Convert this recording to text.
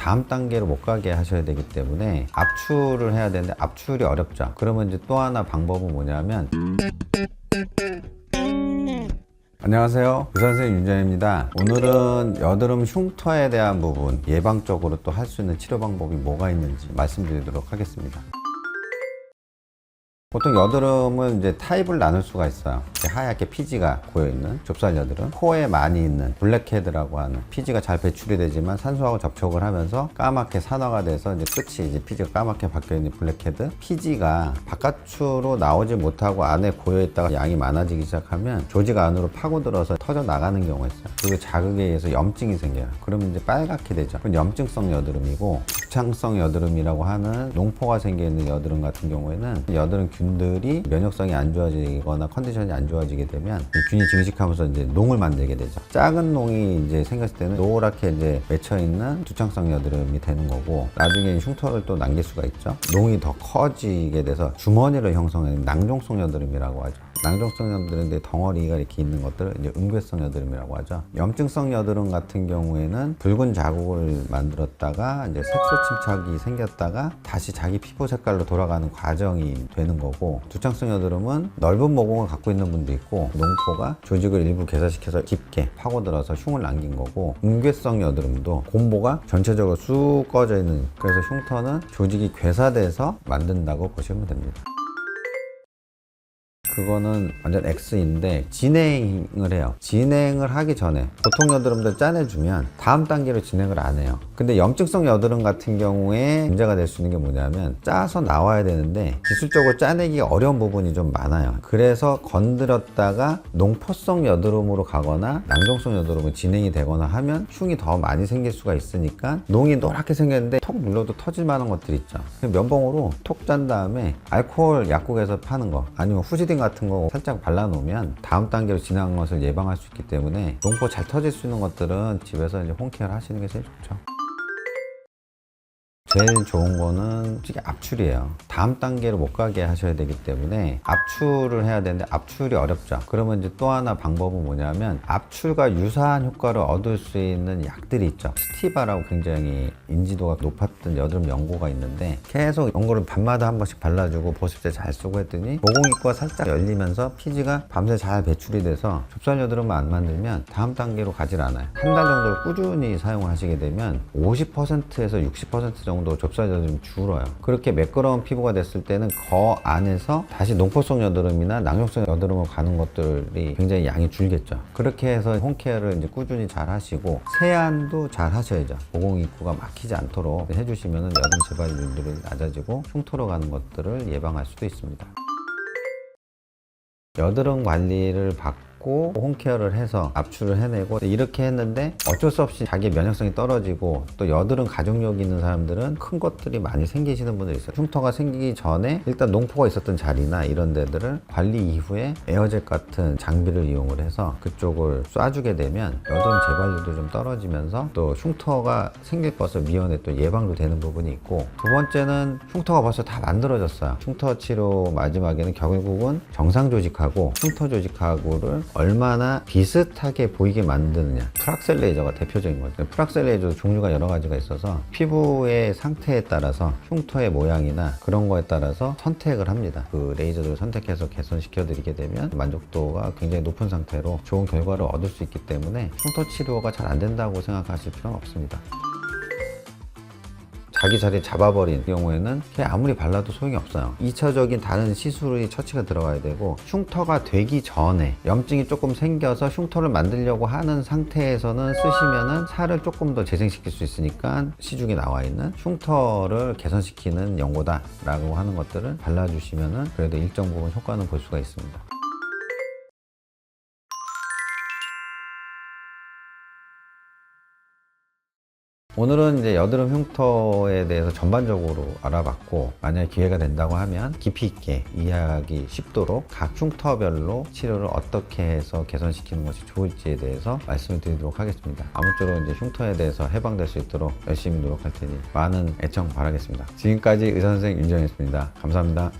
다음 단계로 못 가게 하셔야 되기 때문에 압출을 해야 되는데 압출이 어렵죠. 그러면 이제 또 하나 방법은 뭐냐면, 안녕하세요, 의사선생님 윤정현입니다. 오늘은 여드름 흉터에 대한 부분, 예방적으로 또 할 수 있는 치료 방법이 뭐가 있는지 말씀드리도록 하겠습니다. 보통 여드름은 이제 타입을 나눌 수가 있어요. 하얗게 피지가 고여있는 좁쌀 여드름, 코에 많이 있는 블랙헤드라고 하는 피지가 잘 배출이 되지만 산소하고 접촉을 하면서 까맣게 산화가 돼서 이제 끝이 이제 피지가 까맣게 바뀌어있는 블랙헤드, 피지가 바깥으로 나오지 못하고 안에 고여있다가 양이 많아지기 시작하면 조직 안으로 파고들어서 터져 나가는 경우가 있어요. 그리고 자극에 의해서 염증이 생겨요. 그러면 이제 빨갛게 되죠. 그건 염증성 여드름이고, 독창성 여드름이라고 하는 농포가 생겨있는 여드름 같은 경우에는 여드름 균들이 면역성이 안 좋아지거나 컨디션이 안 좋아지게 되면 균이 증식하면서 이제 농을 만들게 되죠. 작은 농이 이제 생겼을 때는 노랗게 이제 맺혀 있는 두창성 여드름이 되는 거고, 나중에 흉터를 또 남길 수가 있죠. 농이 더 커지게 돼서 주머니를 형성하는 낭종성 여드름이라고 하죠. 낭종성 여드름인데 덩어리가 이렇게 있는 것들을 이제 음괴성 여드름이라고 하죠. 염증성 여드름 같은 경우에는 붉은 자국을 만들었다가 이제 색소 침착이 생겼다가 다시 자기 피부 색깔로 돌아가는 과정이 되는 거고, 두창성 여드름은 넓은 모공을 갖고 있는 분도 있고, 농포가 조직을 일부 괴사시켜서 깊게 파고들어서 흉을 남긴 거고, 음괴성 여드름도 곰보가 전체적으로 쑥 꺼져 있는, 그래서 흉터는 조직이 괴사돼서 만든다고 보시면 됩니다. 그거는 완전 X인데 진행을 해요. 진행을 하기 전에 보통 여드름들 짜내주면 다음 단계로 진행을 안 해요. 근데 염증성 여드름 같은 경우에 문제가 될 수 있는 게 뭐냐면, 짜서 나와야 되는데 기술적으로 짜내기 어려운 부분이 좀 많아요. 그래서 건드렸다가 농포성 여드름으로 가거나 낭종성 여드름으로 진행이 되거나 하면 흉이 더 많이 생길 수가 있으니까, 농이 노랗게 생겼는데 톡 눌러도 터질 만한 것들 있죠. 면봉으로 톡 짠 다음에 알코올 약국에서 파는 거 아니면 후지딘 같은 거 살짝 발라놓으면 다음 단계로 지나간 것을 예방할 수 있기 때문에, 농포 잘 터질 수 있는 것들은 집에서 이제 홈케어를 하시는 게 제일 좋죠. 제일 좋은 거는 솔직히 압출이에요. 다음 단계로 못 가게 하셔야 되기 때문에 압출을 해야 되는데 압출이 어렵죠. 그러면 이제 또 하나 방법은 뭐냐면, 압출과 유사한 효과를 얻을 수 있는 약들이 있죠. 스티바라고 굉장히 인지도가 높았던 여드름 연고가 있는데, 계속 연고를 밤마다 한 번씩 발라주고 보습제 잘 쓰고 했더니 모공입구가 살짝 열리면서 피지가 밤새 잘 배출이 돼서 좁쌀 여드름만 안 만들면 다음 단계로 가질 않아요. 한 달 정도를 꾸준히 사용을 하시게 되면 50%에서 60% 정도 좁쌀 여드름이 줄어요. 그렇게 매끄러운 피부가 됐을 때는 그 안에서 다시 농포성 여드름이나 낭종성 여드름으로 가는 것들이 굉장히 양이 줄겠죠. 그렇게 해서 홈케어를 이제 꾸준히 잘 하시고, 세안도 잘 하셔야죠. 모공 입구가 막히지 않도록 해주시면 여드름 재발률이 낮아지고 흉터로 가는 것들을 예방할 수도 있습니다. 여드름 관리를 받고 홈케어를 해서 압출을 해내고 이렇게 했는데 어쩔 수 없이 자기 면역성이 떨어지고, 또 여드름 가족력이 있는 사람들은 큰 것들이 많이 생기시는 분들이 있어요. 흉터가 생기기 전에 일단 농포가 있었던 자리나 이런 데들을 관리 이후에 에어젯 같은 장비를 이용을 해서 그쪽을 쏴주게 되면 여드름 재발률도 좀 떨어지면서 또 흉터가 생길 것을 미연에 또 예방도 되는 부분이 있고, 두 번째는 흉터가 벌써 다 만들어졌어요. 흉터 치료 마지막에는 결국은 정상 조직하고 흉터 조직하고를 얼마나 비슷하게 보이게 만드느냐, 프락셀 레이저가 대표적인 거죠. 프락셀 레이저도 종류가 여러 가지가 있어서 피부의 상태에 따라서 흉터의 모양이나 그런 거에 따라서 선택을 합니다. 그 레이저를 선택해서 개선시켜 드리게 되면 만족도가 굉장히 높은 상태로 좋은 결과를 얻을 수 있기 때문에 흉터 치료가 잘 안 된다고 생각하실 필요는 없습니다. 자기 자리에 잡아버린 경우에는 아무리 발라도 소용이 없어요. 2차적인 다른 시술이 처치가 들어가야 되고, 흉터가 되기 전에 염증이 조금 생겨서 흉터를 만들려고 하는 상태에서는 쓰시면은 살을 조금 더 재생시킬 수 있으니까 시중에 나와 있는 흉터를 개선시키는 연고다 라고 하는 것들을 발라주시면은 그래도 일정 부분 효과는 볼 수가 있습니다. 오늘은 이제 여드름 흉터에 대해서 전반적으로 알아봤고, 만약에 기회가 된다고 하면 깊이 있게 이해하기 쉽도록 각 흉터별로 치료를 어떻게 해서 개선시키는 것이 좋을지에 대해서 말씀을 드리도록 하겠습니다. 아무쪼록 이제 흉터에 대해서 해방될 수 있도록 열심히 노력할 테니 많은 애청 바라겠습니다. 지금까지 의사선생님 윤정현이었습니다. 감사합니다.